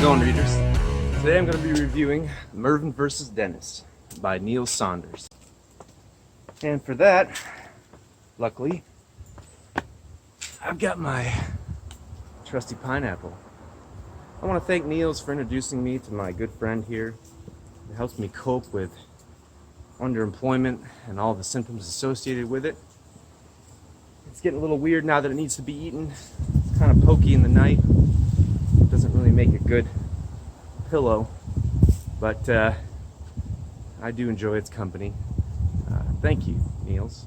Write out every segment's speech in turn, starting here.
going, readers? Today I'm going to be reviewing Mervyn vs. Dennis by Niels Saunders. And for that, luckily, I've got my trusty pineapple. I want to thank Niels for introducing me to my good friend here. It helps me cope with underemployment and all the symptoms associated with it. It's getting a little weird now that it needs to be eaten. It's kind of pokey in the night. It doesn't really make a good pillow, but I do enjoy its company. Thank you, Niels.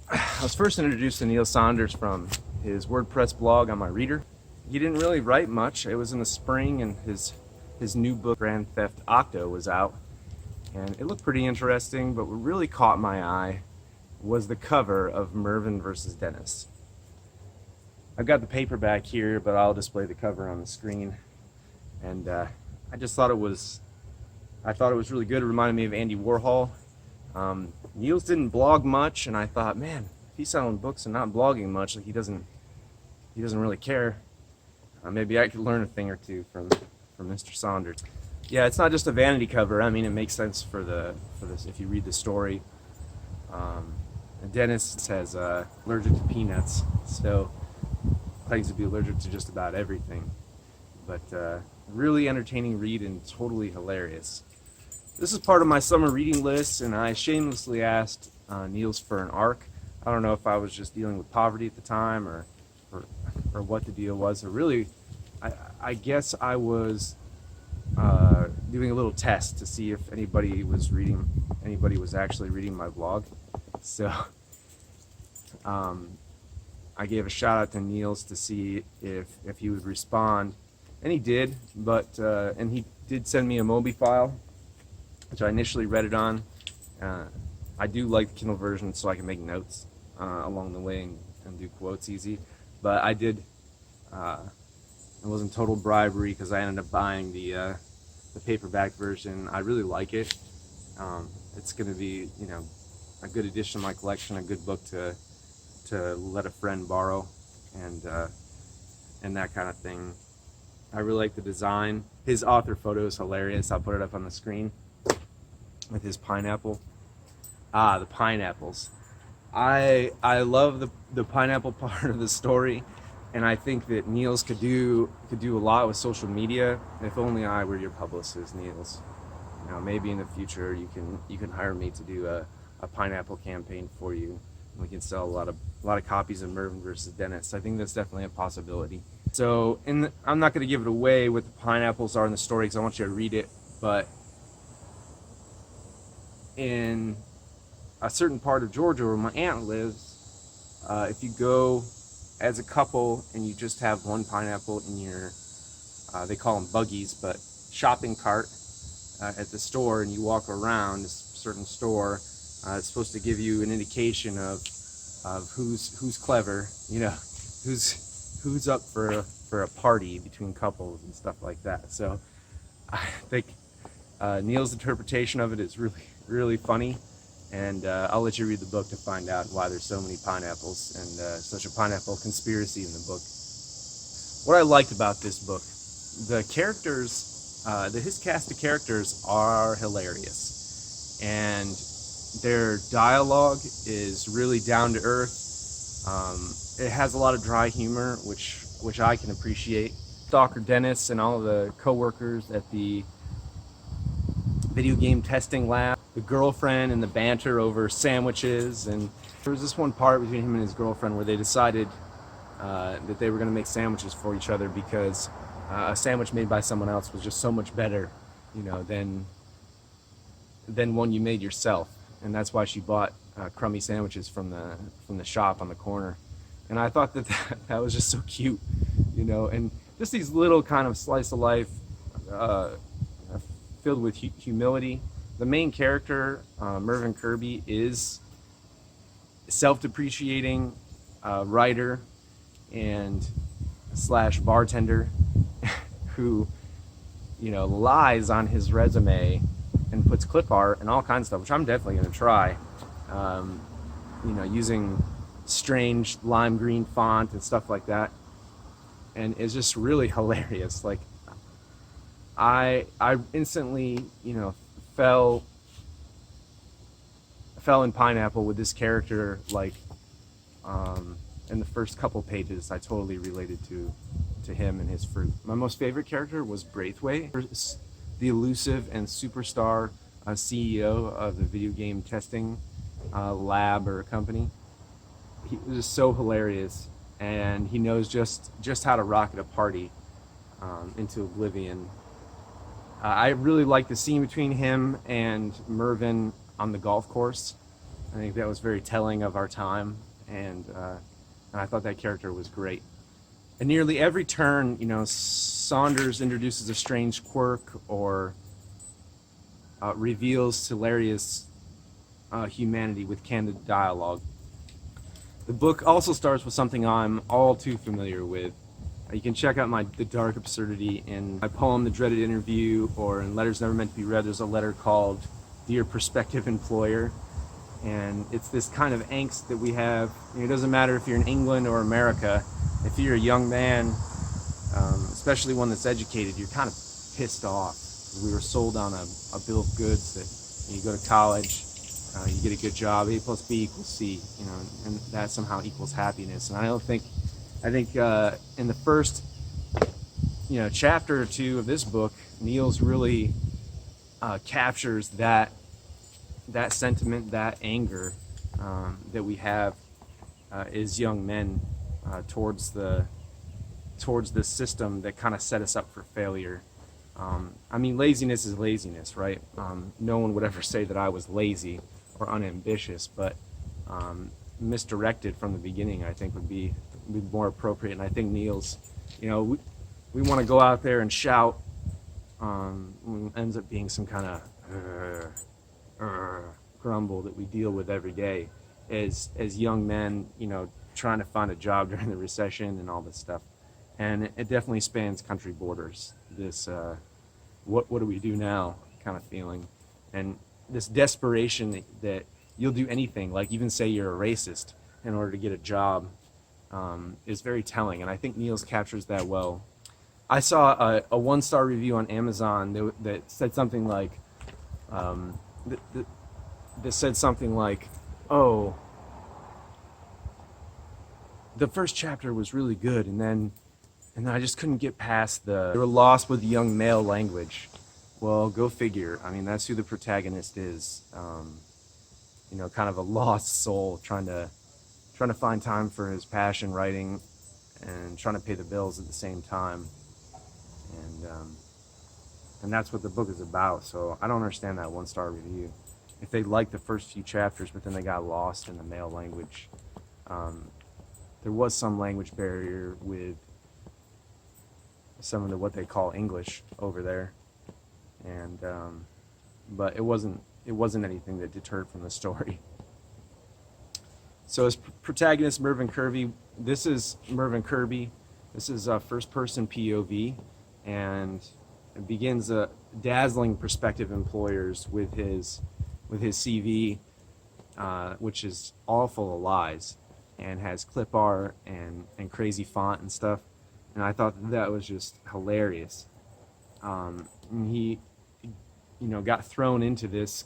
I was first introduced to Niels Saunders from his WordPress blog on my reader. He didn't really write much. It was in the spring, and his new book, Grand Theft Octo, was out. And it looked pretty interesting, but what really caught my eye was the cover of Mervyn vs. Dennis. I've got the paperback here, but I'll display the cover on the screen. And I just thought it was really good. It reminded me of Andy Warhol. Niels didn't blog much, and I thought, man, if he's selling books and not blogging much, like he doesn't really care. Maybe I could learn a thing or two from Mr. Saunders. Yeah, it's not just a vanity cover. I mean, it makes sense for this if you read the story. Dennis says allergic to peanuts, so claims to be allergic to just about everything. But really entertaining read and totally hilarious. This is part of my summer reading list, and I shamelessly asked Niels for an arc. I don't know if I was just dealing with poverty at the time or what the deal was. Or really, I guess I was doing a little test to see if anybody was actually reading my blog. So I gave a shout out to Niels to see if he would respond, and he did. But and he did send me a Mobi file, which I initially read it on. I do like the Kindle version so I can make notes along the way and do quotes easy. But I did. It wasn't total bribery because I ended up buying the paperback version. I really like it. It's going to be, a good addition to my collection, a good book to let a friend borrow, and that kind of thing. I really like the design. His author photo is hilarious. I'll put it up on the screen with his pineapple. The pineapples. I love the pineapple part of the story, and I think that Niels could do a lot with social media. If only I were your publicist, Niels. Maybe in the future you can hire me to do a pineapple campaign for you. We can sell a lot of copies of Mervyn vs. Dennis. I think that's definitely a possibility. So, I'm not going to give it away what the pineapples are in the story because I want you to read it. But in a certain part of Georgia where my aunt lives, if you go as a couple and you just have one pineapple in your, they call them buggies, but shopping cart at the store, and you walk around this certain store, it's supposed to give you an indication of who's clever, who's up for a party between couples and stuff like that. So I think Niels' interpretation of it is really, really funny, and I'll let you read the book to find out why there's so many pineapples and such a pineapple conspiracy in the book. What I liked about this book, the characters, his cast of characters are hilarious, and their dialogue is really down to earth. It has a lot of dry humor, which I can appreciate. Dr. Dennis and all of the co-workers at the video game testing lab, the girlfriend and the banter over sandwiches, and there was this one part between him and his girlfriend where they decided that they were going to make sandwiches for each other because a sandwich made by someone else was just so much better, than one you made yourself. And that's why she bought crummy sandwiches from the shop on the corner. And I thought that was just so cute, and just these little kind of slice of life filled with humility. The main character, Mervyn Kirby, is a self-depreciating writer and / bartender who, lies on his resume and puts clip art and all kinds of stuff, which I'm definitely going to try. Using strange lime green font and stuff like that. And it's just really hilarious. Like, I instantly, fell in pineapple with this character. Like, in the first couple pages, I totally related to him and his fruit. My most favorite character was Braithwaite, the elusive and superstar CEO of the video game testing lab or company. He was just so hilarious, and he knows just how to rocket a party into oblivion. I really like the scene between him and Mervyn on the golf course. I think that was very telling of our time, and I thought that character was great. At nearly every turn, Saunders introduces a strange quirk or reveals hilarious humanity with candid dialogue. The book also starts with something I'm all too familiar with. You can check out the dark absurdity in my poem, The Dreaded Interview, or in Letters Never Meant to Be Read. There's a letter called Dear Prospective Employer. And it's this kind of angst that we have. It doesn't matter if you're in England or America. If you're a young man, especially one that's educated, you're kind of pissed off. We were sold on a bill of goods that you go to college, you get a good job, A plus B equals C, and that somehow equals happiness. And I think in the first, chapter or two of this book, Niels really captures that sentiment, that anger that we have as young men towards the system that kind of set us up for failure. Laziness is laziness, right? No one would ever say that I was lazy or unambitious, but misdirected from the beginning, I think would be more appropriate. And I think Niels, we want to go out there and shout. Ends up being some kind of grumble that we deal with every day as young men, trying to find a job during the recession and all this stuff. And it definitely spans country borders, this what do we do now kind of feeling. And this desperation that you'll do anything, like even say you're a racist in order to get a job, is very telling. And I think Niels captures that well. I saw a one-star review on Amazon that said something like, oh, the first chapter was really good, and then I just couldn't get past they were lost with young male language. Well, go figure. That's who the protagonist is. Kind of a lost soul trying to find time for his passion, writing, and trying to pay the bills at the same time. And that's what the book is about. So I don't understand that one-star review. If they liked the first few chapters, but then they got lost in the male language, there was some language barrier with some of what they call English over there, and but it wasn't anything that deterred from the story. So as protagonist Mervyn Kirby, this is first-person POV, and it begins dazzling prospective employers with his CV, which is all full of lies and has clip art and crazy font and stuff. And I thought that was just hilarious. He, got thrown into this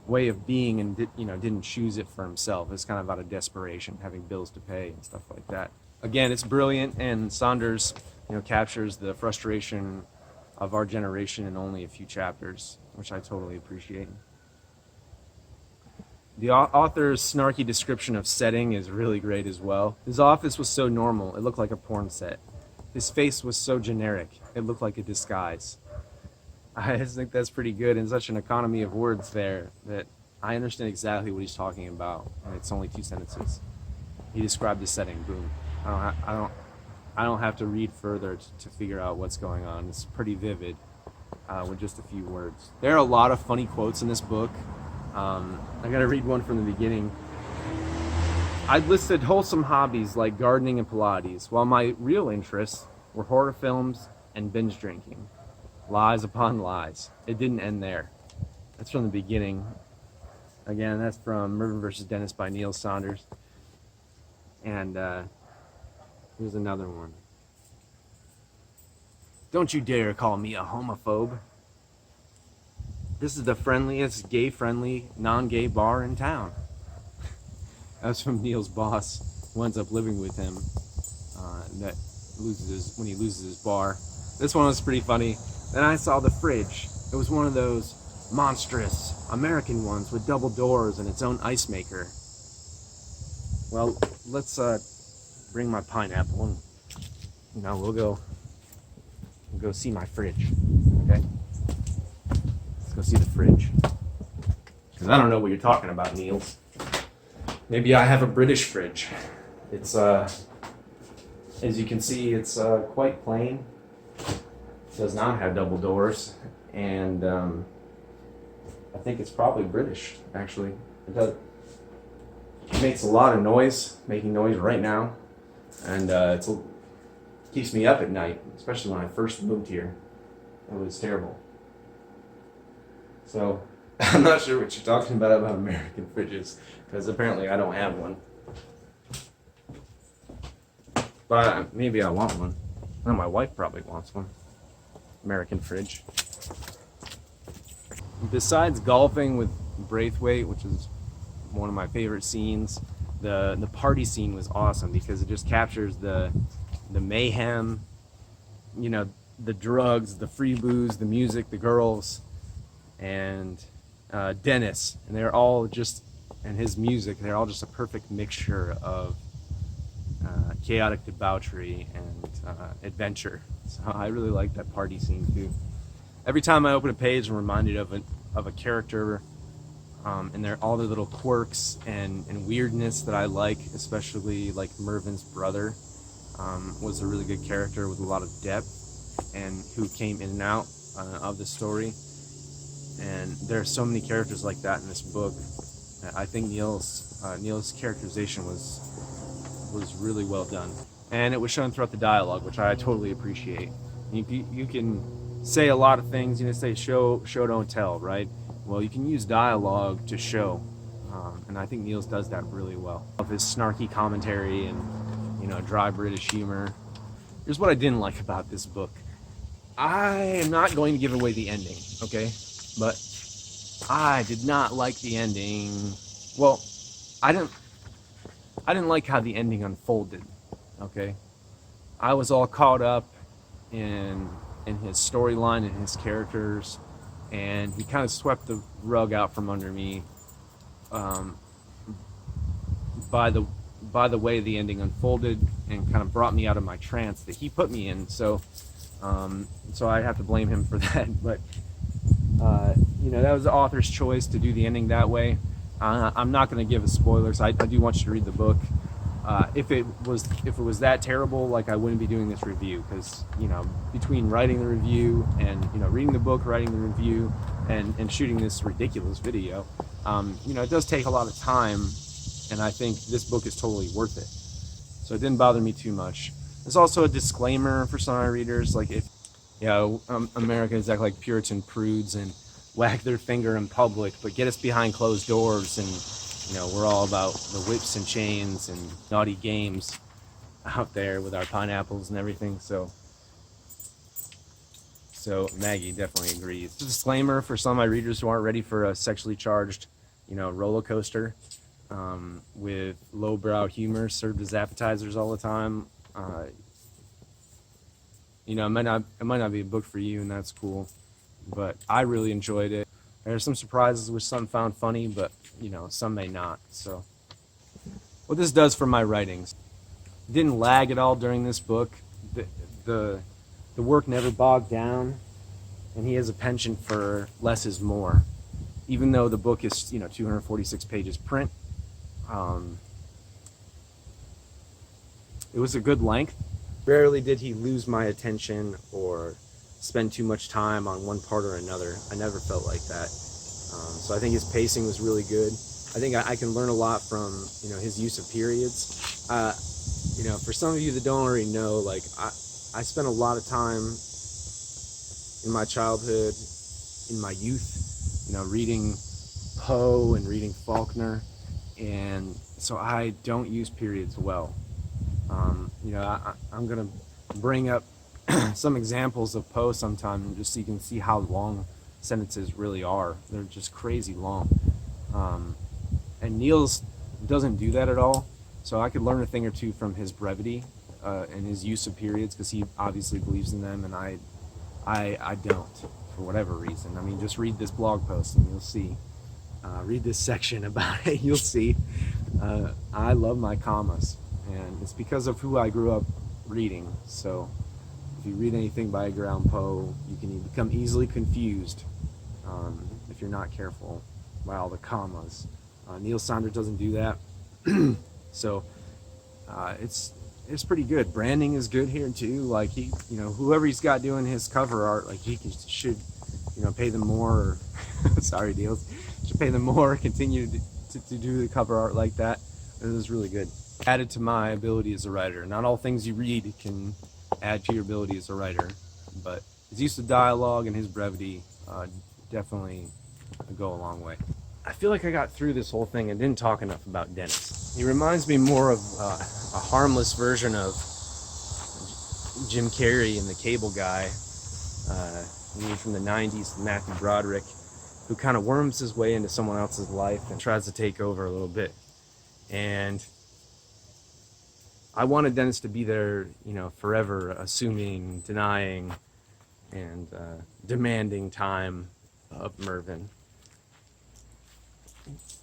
way of being, and didn't choose it for himself. It's kind of out of desperation, having bills to pay and stuff like that. Again, it's brilliant, and Saunders, captures the frustration of our generation in only a few chapters, which I totally appreciate. The author's snarky description of setting is really great as well. His office was so normal, it looked like a porn set. His face was so generic, it looked like a disguise. I just think that's pretty good, and such an economy of words there that I understand exactly what he's talking about. And it's only 2 sentences. He described the setting, boom. I don't have to read further to figure out what's going on. It's pretty vivid with just a few words. There are a lot of funny quotes in this book. I gotta read one from the beginning. I listed wholesome hobbies like gardening and Pilates, while my real interests were horror films and binge drinking. Lies upon lies. It didn't end there. That's from the beginning. Again, that's from Mervyn vs. Dennis by Niels Saunders. And Here's another one. Don't you dare call me a homophobe. This is the friendliest, gay-friendly, non-gay bar in town. That's from Niels' boss, who ends up living with him. That when he loses his bar. This one was pretty funny. Then I saw the fridge. It was one of those monstrous American ones with double doors and its own ice maker. Well, let's bring my pineapple and we'll go see my fridge. Okay? Let's go see the fridge. Because I don't know what you're talking about, Niels. Maybe I have a British fridge. It's as you can see, it's quite plain. It does not have double doors, and I think it's probably British, actually. It makes a lot of noise, making noise right now, and it keeps me up at night, especially when I first moved here. It was terrible. So, I'm not sure what you're talking about American fridges, because apparently I don't have one. But maybe I want one. Well, my wife probably wants one. American fridge. Besides golfing with Braithwaite, which is one of my favorite scenes, the party scene was awesome because it just captures the mayhem, the drugs, the free booze, the music, the girls, and Dennis, and they're all just, and his music, they're all just a perfect mixture of chaotic debauchery and adventure. So I really like that party scene too. Every time I open a page, I'm reminded of a character, and all their little quirks and weirdness that I like, especially like Mervyn's brother was a really good character with a lot of depth, and who came in and out of the story. And there are so many characters like that in this book. I think Niels' characterization was really well done, and it was shown throughout the dialogue, which I totally appreciate. You can say a lot of things, say show don't tell, right? Well, you can use dialogue to show, and I think Niels does that really well. Of his snarky commentary and dry British humor. Here's what I didn't like about this book. I am not going to give away the ending, okay? But I did not like the ending. Well, I didn't like how the ending unfolded, okay? I was all caught up in his storyline and his characters, and he kind of swept the rug out from under me by the way the ending unfolded, and kind of brought me out of my trance that he put me in. So I have to blame him for that. But that was the author's choice to do the ending that way. I'm not going to give a spoiler, so I do want you to read the book. If it was that terrible, I wouldn't be doing this review, because between writing the review and reading the book, writing the review, and shooting this ridiculous video, it does take a lot of time, and I think this book is totally worth it. So it didn't bother me too much. There's also a disclaimer for some of my readers, if Americans act like Puritan prudes and wag their finger in public, but get us behind closed doors, and we're all about the whips and chains and naughty games out there with our pineapples and everything. So Maggie definitely agrees. Disclaimer for some of my readers who aren't ready for a sexually charged, roller coaster with lowbrow humor served as appetizers all the time. It might not be a book for you, and that's cool. But I really enjoyed it. There's some surprises which some found funny, but some may not. So what this does for my writings, it didn't lag at all during this book. The work never bogged down, and he has a penchant for less is more. Even though the book is 246 pages print, it was a good length. Rarely did he lose my attention or spend too much time on one part or another. I never felt like that. So I think his pacing was really good. I think I can learn a lot from his use of periods. For some of you that don't already know, I spent a lot of time in my childhood, in my youth, reading Poe and reading Faulkner, and so I don't use periods well. You know, I'm gonna bring up some examples of Poe sometime, just so you can see how long sentences really are. They're just crazy long. And Niels doesn't do that at all. So I could learn a thing or two from his brevity and his use of periods, because he obviously believes in them, and I don't, for whatever reason. I mean, just read this blog post and you'll see. Read this section about it. You'll see. I love my commas, and it's because of who I grew up reading. So if you read anything by Edgar Allan Poe, you can become easily confused if you're not careful by all the commas. Niels Saunders doesn't do that. So it's pretty good. Branding is good here too. Like he, you know, whoever he's got doing his cover art, like should, you know, pay them more. Or sorry, Niels, should pay them more. Continue to do the cover art like that. It was really good. Added to my ability as a writer. Not all things you read can add to your ability as a writer, but his use of dialogue and his brevity definitely go a long way. I feel like I got through this whole thing and didn't talk enough about Dennis. He reminds me more of a harmless version of Jim Carrey and the Cable Guy, from the 90s, Matthew Broderick, who kind of worms his way into someone else's life and tries to take over a little bit. And I wanted Dennis to be there, you know, forever, assuming, denying, and demanding time of Mervyn.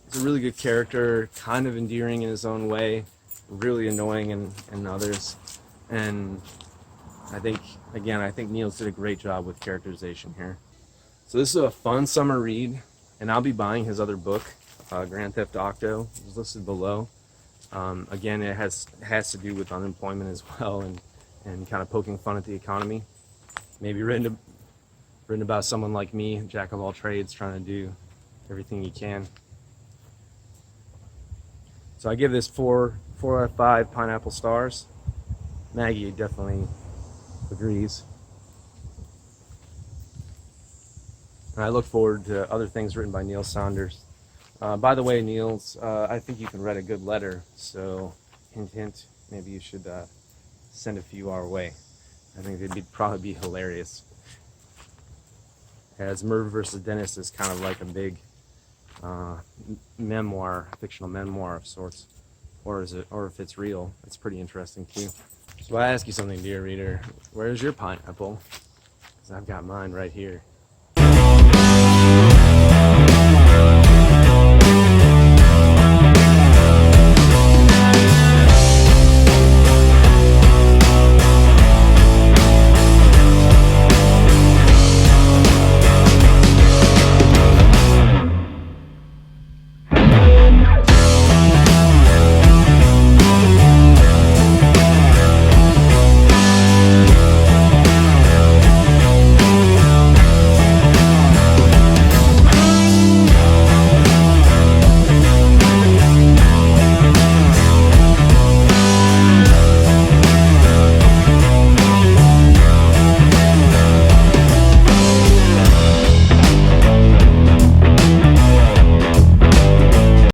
He's a really good character, kind of endearing in his own way, really annoying in others. And I think Niels did a great job with characterization here. So this is a fun summer read, and I'll be buying his other book, Grand Theft Octo. It's listed below. Again, it has to do with unemployment as well, and kind of poking fun at the economy. Maybe written about someone like me, jack of all trades, trying to do everything you can. So I give this 4 out of 5 pineapple stars. Maggie definitely agrees. And I look forward to other things written by Niels Saunders. By the way, Niels, I think you can write a good letter, so hint, hint, maybe you should send a few our way. I think they'd probably be hilarious. As Mervyn versus Dennis is kind of like a big memoir, fictional memoir of sorts, or if it's real, it's pretty interesting too. So I ask you something, dear reader, where's your pineapple? Because I've got mine right here.